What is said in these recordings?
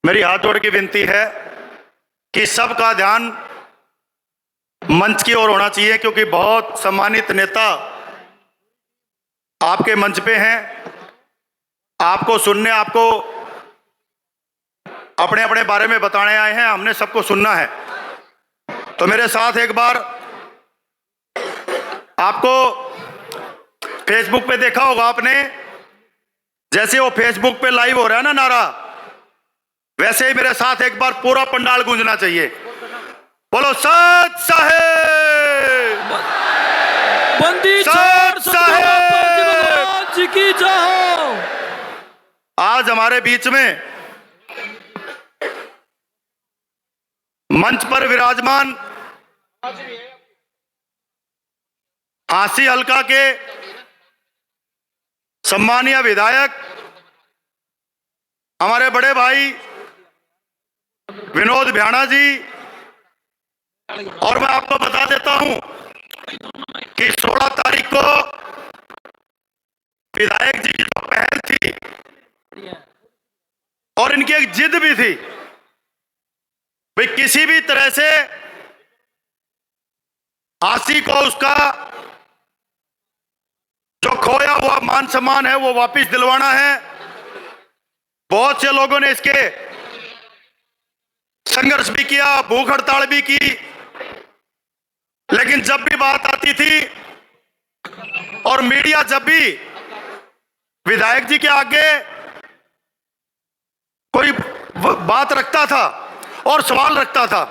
मेरी हाथ जोड़ के विनती है कि सबका ध्यान मंच की ओर होना चाहिए, क्योंकि बहुत सम्मानित नेता आपके मंच पे हैं। आपको सुनने, आपको अपने अपने बारे में बताने आए हैं। हमने सबको सुनना है। तो मेरे साथ एक बार, आपको फेसबुक पे देखा होगा आपने, जैसे वो फेसबुक पे लाइव हो रहा है ना नारा, वैसे ही मेरे साथ एक बार पूरा पंडाल गूंजना चाहिए। बोलो सत साहेब, बंदी सत साहेब जी की जय। आज हमारे बीच में मंच पर विराजमान हांसी हलका के सम्मानीय विधायक हमारे बड़े भाई विनोद भ्याणा जी, और मैं आपको बता देता हूं कि 16 तारीख को विधायक जी की जो पहल थी और इनकी एक जिद भी थी, भाई किसी भी तरह से हांसी को उसका जो खोया हुआ मान सम्मान है वो वापस दिलवाना है। बहुत से लोगों ने इसके संघर्ष भी किया, भूख हड़ताल भी की, लेकिन जब भी बात आती थी और मीडिया जब भी विधायक जी के आगे कोई बात रखता था और सवाल रखता था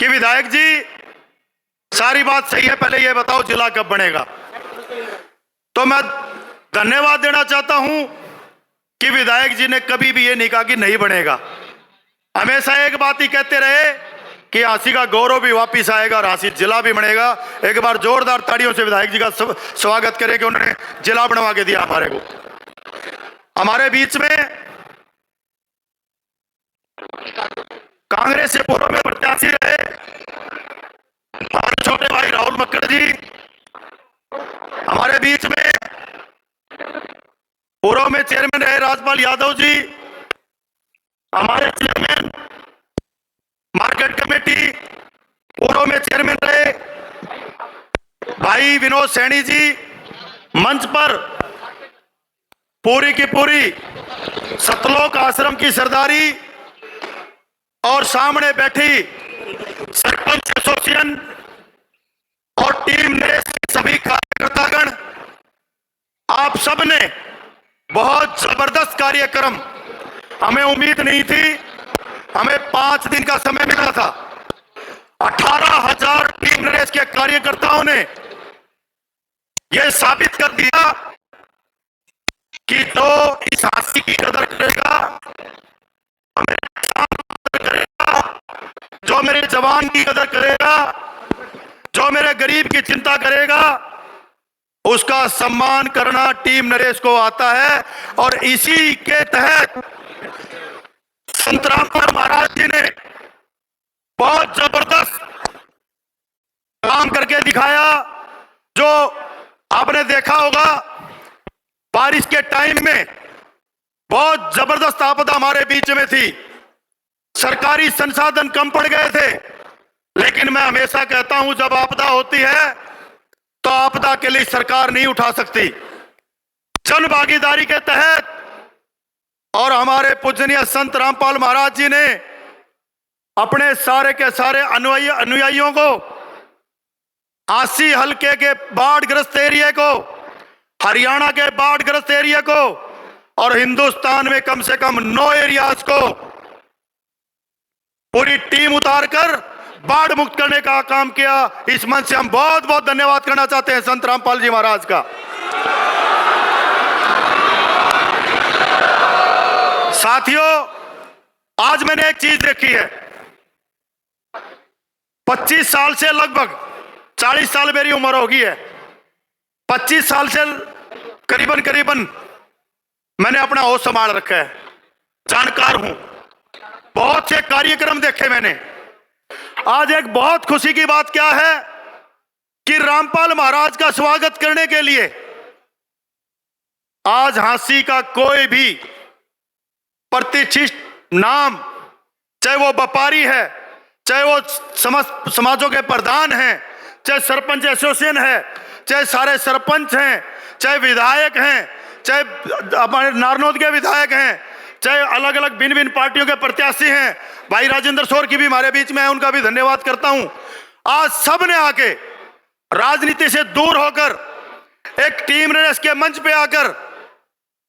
कि विधायक जी सारी बात सही है, पहले ये बताओ जिला कब बनेगा, तो मैं धन्यवाद देना चाहता हूं कि विधायक जी ने कभी भी ये नहीं कहा कि नहीं बनेगा। हमेशा एक बात ही कहते रहे कि हांसी का गौरव भी वापिस आएगा और हांसी जिला भी बनेगा। एक बार जोरदार ताड़ियों से विधायक जी का स्वागत करें कि उन्होंने जिला बनवा के दिया हमारे को। हमारे बीच में कांग्रेस से पूर्व में प्रत्याशी रहे हमारे छोटे भाई राहुल मक्कड़ जी, हमारे बीच में पूर्व में चेयरमैन रहे राजपाल यादव जी, हमारे चेयरमैन मार्केट कमेटी पूर्व में चेयरमैन रहे भाई विनोद सैनी जी, मंच पर पूरी की पूरी सतलोक आश्रम की सरदारी और सामने बैठी सरपंच एसोसिएशन और टीम ने सभी कार्यकर्तागण, आप सब ने बहुत जबरदस्त कार्यक्रम, हमें उम्मीद नहीं थी, हमें 5 दिन का समय मिला था। 18,000 टीम रेस के कार्यकर्ताओं ने यह साबित कर दिया कि जो इस हांसी की कदर करेगा, जो मेरे जवान की कदर करेगा, जो मेरे गरीब की चिंता करेगा, उसका सम्मान करना टीम नरेश को आता है। और इसी के तहत संत रामपाल महाराज जी ने बहुत जबरदस्त काम करके दिखाया। जो आपने देखा होगा, बारिश के टाइम में बहुत जबरदस्त आपदा हमारे बीच में थी, सरकारी संसाधन कम पड़ गए थे, लेकिन मैं हमेशा कहता हूं जब आपदा होती है तो आपदा के लिए सरकार नहीं उठा सकती। जन भागीदारी के तहत और हमारे पूजनीय संत रामपाल महाराज जी ने अपने सारे के सारे अनुयायियों को, हांसी हलके के बाढ़ग्रस्त एरिया को, हरियाणा के बाढ़ग्रस्त एरिया को और हिंदुस्तान में कम से कम 9 एरियाज को पूरी टीम उतारकर बाढ़ मुक्त करने का काम किया। इस मंच से हम बहुत बहुत धन्यवाद करना चाहते हैं संत रामपाल जी महाराज का। साथियों, आज मैंने एक चीज देखी है, 25 साल से लगभग 40 साल मेरी उम्र होगी है, 25 साल से करीबन मैंने अपना होश संभाल रखा है, जानकार हूं, बहुत से कार्यक्रम देखे मैंने। आज एक बहुत खुशी की बात क्या है कि रामपाल महाराज का स्वागत करने के लिए आज हांसी का कोई भी प्रतिष्ठित नाम, चाहे वो व्यापारी है, चाहे वो समाजों के प्रधान हैं, चाहे सरपंच एसोसिएशन है, चाहे सारे सरपंच हैं, चाहे विधायक हैं, चाहे हमारे नारनौद के विधायक हैं, चाहे अलग अलग भिन्न भिन्न पार्टियों के प्रत्याशी हैं, भाई राजेंद्र सोर की भी हमारे बीच में है, उनका भी धन्यवाद करता हूं। आज सब ने आके राजनीति से दूर होकर एक टीम रेस के मंच पे आकर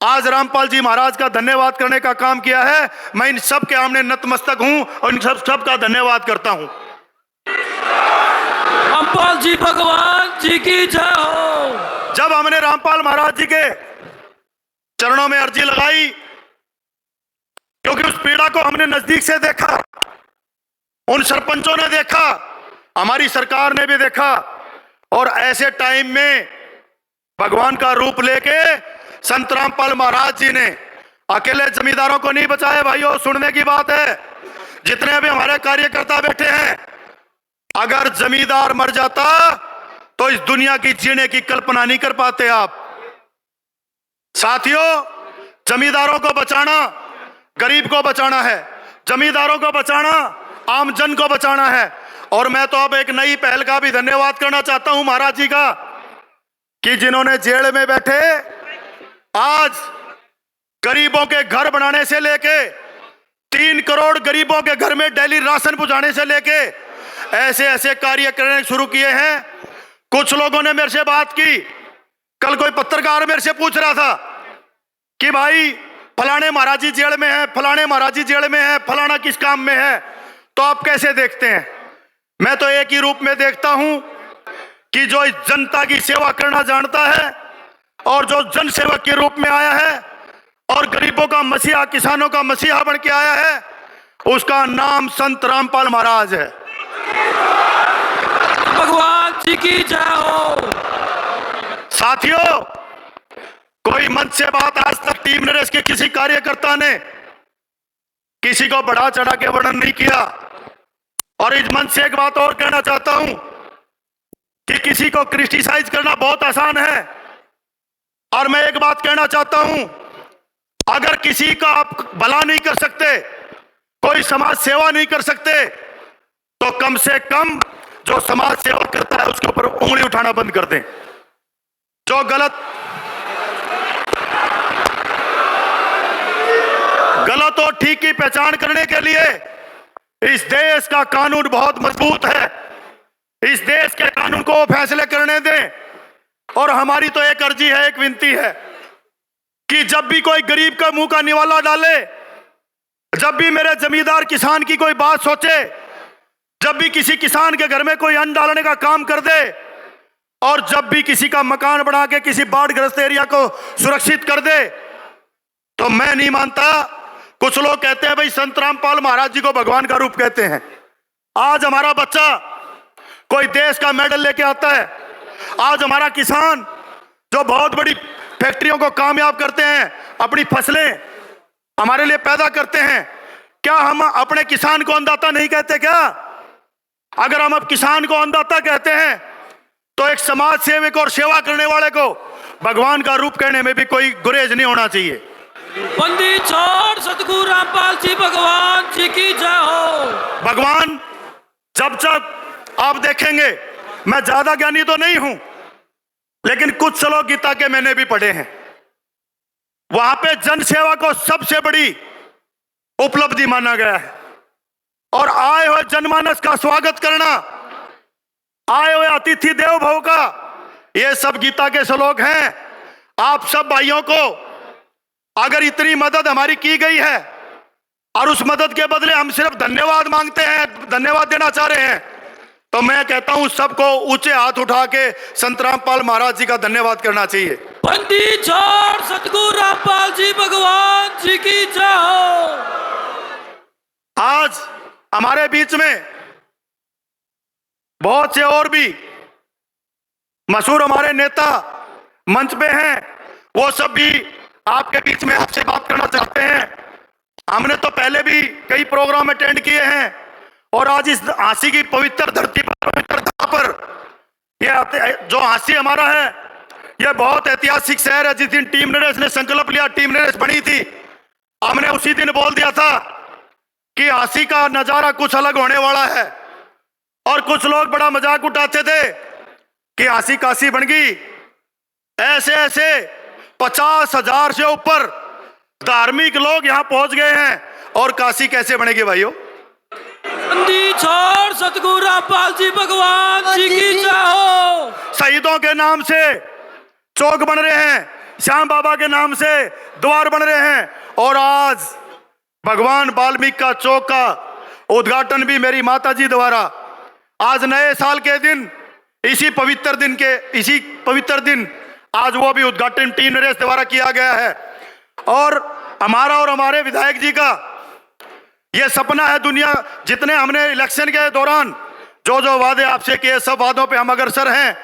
आज रामपाल जी महाराज का धन्यवाद करने का काम किया है। मैं इन सब के सामने नतमस्तक हूं और इन सब का धन्यवाद करता हूं। रामपाल जी भगवान जी की जय हो। जब हमने रामपाल महाराज जी के चरणों में अर्जी लगाई, क्योंकि उस पीड़ा को हमने नजदीक से देखा, उन सरपंचों ने देखा, हमारी सरकार ने भी देखा, और ऐसे टाइम में भगवान का रूप लेके संत रामपाल महाराज जी ने अकेले जमींदारों को नहीं बचाया। भाइयों, सुनने की बात है, जितने भी हमारे कार्यकर्ता बैठे हैं, अगर जमींदार मर जाता तो इस दुनिया की जीने की कल्पना नहीं कर पाते आप। साथियों, जमींदारों को बचाना गरीब को बचाना है, जमींदारों को बचाना आम जन को बचाना है। और मैं तो अब एक नई पहल का भी धन्यवाद करना चाहता हूं महाराज जी का, कि जिन्होंने जेल में बैठे आज गरीबों के घर बनाने से लेके 3 करोड़ गरीबों के घर में डेली राशन पहुंचाने से लेके ऐसे ऐसे कार्य करने शुरू किए हैं। कुछ लोगों ने मेरे से बात की, कल कोई पत्रकार मेरे से पूछ रहा था कि भाई फलाने महाराज जी जेल में है, फलाने महाराज जी जेल में है, फलाना किस काम में है, तो आप कैसे देखते हैं? मैं तो एक ही रूप में देखता हूं कि जो इस जनता की सेवा करना जानता है और जो जन सेवक के रूप में आया है और गरीबों का मसीहा, किसानों का मसीहा बन के आया है, उसका नाम संत रामपाल महाराज है। भगवान जी की जय हो। साथियों, कोई मंच से बात आज तक टीम नरेश के किसी कार्यकर्ता ने किसी को बढ़ा चढ़ा के वर्णन नहीं किया। और इस मंच से एक बात और कहना चाहता हूं कि किसी को क्रिटिसाइज करना बहुत आसान है, और मैं एक बात कहना चाहता हूं, अगर किसी का आप भला नहीं कर सकते, कोई समाज सेवा नहीं कर सकते, तो कम से कम जो समाज सेवा करता है उसके ऊपर उंगली उठाना बंद कर दें। जो गलत और ठीक की पहचान करने के लिए इस देश का कानून बहुत मजबूत है। इस देश के कानून को फैसले करने दें। और हमारी तो एक अर्जी है, एक विनती है कि जब भी कोई गरीब का मुंह का निवाला डाले, जब भी मेरे जमींदार किसान की कोई बात सोचे, जब भी किसी किसान के घर में कोई अन्न डालने का काम कर दे, और जब भी किसी का मकान बना के किसी बाढ़ग्रस्त एरिया को सुरक्षित कर दे, तो मैं नहीं मानता। कुछ लोग कहते हैं भाई संत रामपाल महाराज जी को भगवान का रूप कहते हैं। आज हमारा बच्चा कोई देश का मेडल लेके आता है, आज हमारा किसान जो बहुत बड़ी फैक्ट्रियों को कामयाब करते हैं, अपनी फसलें हमारे लिए पैदा करते हैं, क्या हम अपने किसान को अन्नदाता नहीं कहते क्या? अगर हम अब किसान को अन्नदाता कहते हैं तो एक समाज सेवक और सेवा करने वाले को भगवान का रूप कहने में भी कोई गुरेज नहीं होना चाहिए। बंदी छोड़ सतगुरु रामपाल जी भगवान जी की जय हो। भगवान जब जब आप देखेंगे, मैं ज्यादा ज्ञानी तो नहीं हूं, लेकिन कुछ श्लोक गीता के मैंने भी पढ़े हैं, वहां पे जन सेवा को सबसे बड़ी उपलब्धि माना गया है। और आए हुए जनमानस का स्वागत करना, आए हुए अतिथि देव भव का, ये सब गीता के श्लोक हैं। आप सब भाइयों को अगर इतनी मदद हमारी की गई है और उस मदद के बदले हम सिर्फ धन्यवाद मांगते हैं, धन्यवाद देना चाह रहे हैं, तो मैं कहता हूं सबको ऊंचे हाथ उठा के संत रामपाल महाराज जी का धन्यवाद करना चाहिए। बंदी छोड़ सतगुरु रामपाल जी भगवान जी की जय हो। आज हमारे बीच में बहुत से और भी मशहूर हमारे नेता मंच पे हैं, वो सब भी आपके बीच में आपसे बात करना चाहते हैं। हमने तो पहले भी कई प्रोग्राम अटेंड किए हैं, और आज इस हांसी की पवित्र धरती पर, पवित्र धरा पर, ये जो हांसी हमारा है, ये बहुत ऐतिहासिक शहर है। जिस दिन टीम नरेश ने संकल्प लिया, टीम नरेश बनी थी, हमने उसी दिन बोल दिया था कि हंसी का नजारा कुछ अलग होने वाला है। और कुछ लोग बड़ा मजाक उठाते थे कि हंसी काशी बन गई। ऐसे ऐसे 50,000 से ऊपर धार्मिक लोग यहां पहुंच गए हैं, और काशी कैसे बनेगी भाइयों? बंदी छोड़ सतगुरु रामपाल जी भगवान जी की जय हो। शहीदों के नाम से चौक बन रहे हैं, श्याम बाबा के नाम से द्वार बन रहे हैं, और आज भगवान वाल्मीकि का चौक का उद्घाटन भी मेरी माता जी द्वारा आज नए साल के दिन, इसी पवित्र दिन आज वो भी उद्घाटन टीम नरेश द्वारा किया गया है। और हमारा और हमारे विधायक जी का ये सपना है, दुनिया जितने हमने इलेक्शन के दौरान जो वादे आपसे किए, सब वादों पे हम अग्रसर हैं,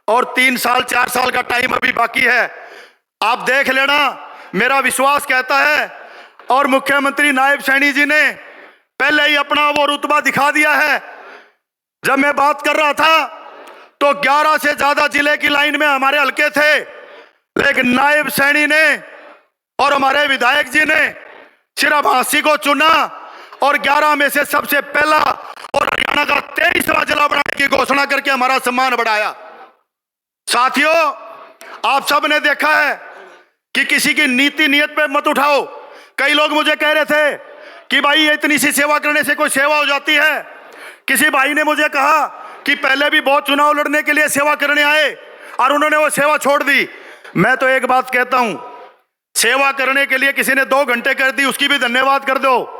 और 3 साल 4 साल का टाइम अभी बाकी है। आप देख लेना, मेरा विश्वास कहता है। और मुख्यमंत्री नायब सैनी जी ने पहले ही अपना वो रुतबा दिखा दिया है। जब मैं बात कर रहा था तो 11 से ज्यादा जिले की लाइन में हमारे हल्के थे, लेकिन नायब सैनी ने और हमारे विधायक जी ने सिर्फ हंसी को चुना, और 11 में से सबसे पहला और हरियाणा का 23वां जिला बनाने की घोषणा करके हमारा सम्मान बढ़ाया। साथियों, आप सब ने देखा है कि किसी की नीति नियत पे मत उठाओ। कई लोग मुझे कह रहे थे कि भाई ये इतनी सी सेवा करने से कोई सेवा हो जाती है। किसी भाई ने मुझे कहा कि पहले भी बहुत चुनाव लड़ने के लिए सेवा करने आए और उन्होंने वो सेवा छोड़ दी। मैं तो एक बात कहता हूं, सेवा करने के लिए किसी ने 2 घंटे कर दी, उसकी भी धन्यवाद कर दो।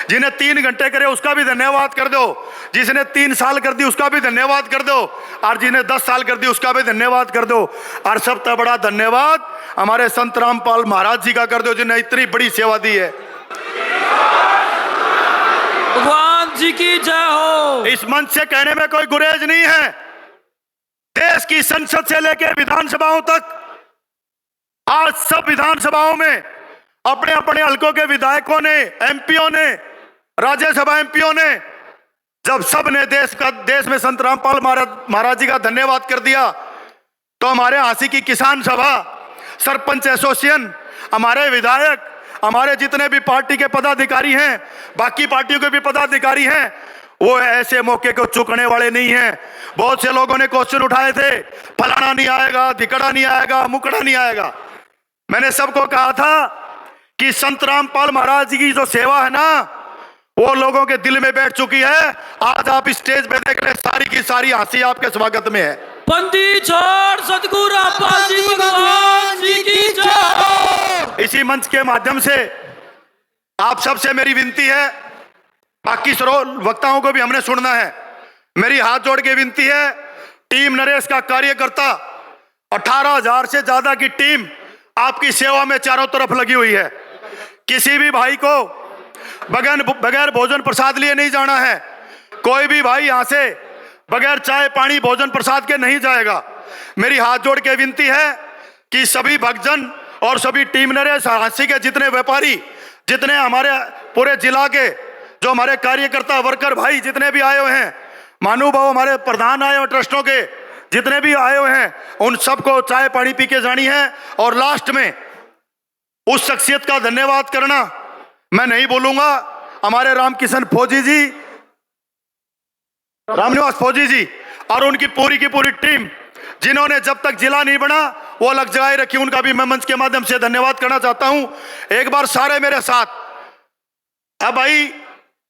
जिन्हें 3 घंटे करे उसका भी धन्यवाद कर दो। जिसने 3 साल कर दी उसका भी धन्यवाद कर दो, और जिन्हें 10 साल कर दी उसका भी धन्यवाद कर दो। और सबसे बड़ा धन्यवाद हमारे संत रामपाल महाराज जी का कर दो, जिन्हें इतनी बड़ी सेवा दी है। भगवान जी की जय हो। इस मंच से कहने में कोई गुरेज नहीं है। देश की संसद से लेकर विधानसभाओं तक आज सब विधानसभाओं में अपने अपने हलकों के विधायकों ने, एमपीओ ने, राज्यसभा एमपीओ ने, जब सब ने देश में संत रामपाल महाराज जी का धन्यवाद कर दिया, तो हमारे हांसी की किसान सभा, सरपंच एसोसिएशन, हमारे विधायक, हमारे जितने भी पार्टी के पदाधिकारी हैं, बाकी पार्टियों के भी पदाधिकारी हैं, वो ऐसे मौके को चूकने वाले नहीं हैं। बहुत से लोगों ने क्वेश्चन उठाए थे, फलाना नहीं आएगा, धिकड़ा नहीं आएगा, मुकड़ा नहीं आएगा। मैंने सबको कहा था कि संत रामपाल महाराज जी की जो सेवा है ना, वो लोगों के दिल में बैठ चुकी है। आज आप स्टेज पे देख रहे, सारी की सारी हंसी आपके स्वागत में है। बंदी छोड़ सतगुरु रामपाल जी भगवान जी की जय हो। इसी मंच के माध्यम से आप सबसे मेरी विनती है, बाकी वक्ताओं को भी हमने सुनना है, मेरी हाथ जोड़ के विनती है, टीम नरेश का कार्यकर्ता 18,000 से ज्यादा की टीम आपकी सेवा में चारों तरफ लगी हुई है। किसी भी भाई को बगैर भोजन प्रसाद लिए नहीं जाना है। कोई भी भाई यहां से बगैर चाय पानी भोजन प्रसाद के नहीं जाएगा। मेरी हाथ जोड़ के विनती है कि सभी भक्तजन और सभी टीम नरेश हंसी के जितने व्यापारी, जितने हमारे पूरे जिला के जो हमारे कार्यकर्ता वर्कर भाई जितने भी आए हुए हैं, महानुभाव हमारे प्रधान आए हुए ट्रस्टों के जितने भी आए हुए हैं, उन सबको चाय पानी पी के जानी है। और लास्ट में उस शख्सियत का धन्यवाद करना मैं नहीं बोलूंगा, हमारे रामकिशन फौजी जी, रामनिवास फौजी जी और उनकी पूरी की पूरी टीम, जिन्होंने जब तक जिला नहीं बना वो अलग जगह रखी, उनका भी मैं मंच के माध्यम से धन्यवाद करना चाहता हूं। एक बार सारे मेरे साथ। अब भाई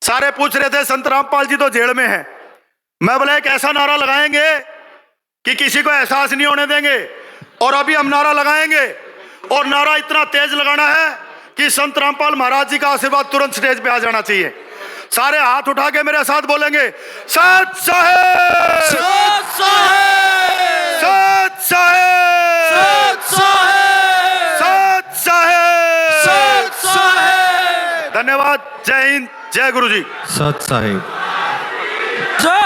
सारे पूछ रहे थे संत रामपाल जी तो जेल में हैं, मैं बोला एक ऐसा नारा लगाएंगे कि किसी को एहसास नहीं होने देंगे। और अभी हम नारा लगाएंगे, और नारा इतना तेज लगाना है कि संत रामपाल महाराज जी का आशीर्वाद तुरंत स्टेज पे आ जाना चाहिए। सारे हाथ उठा के मेरे साथ बोलेंगे, सत साहेब, सत साहेब, सत साहेब, सत साहेब, सत साहेब, सत साहेब। धन्यवाद। जय हिंद, जय गुरु जी। सत साहेब। जय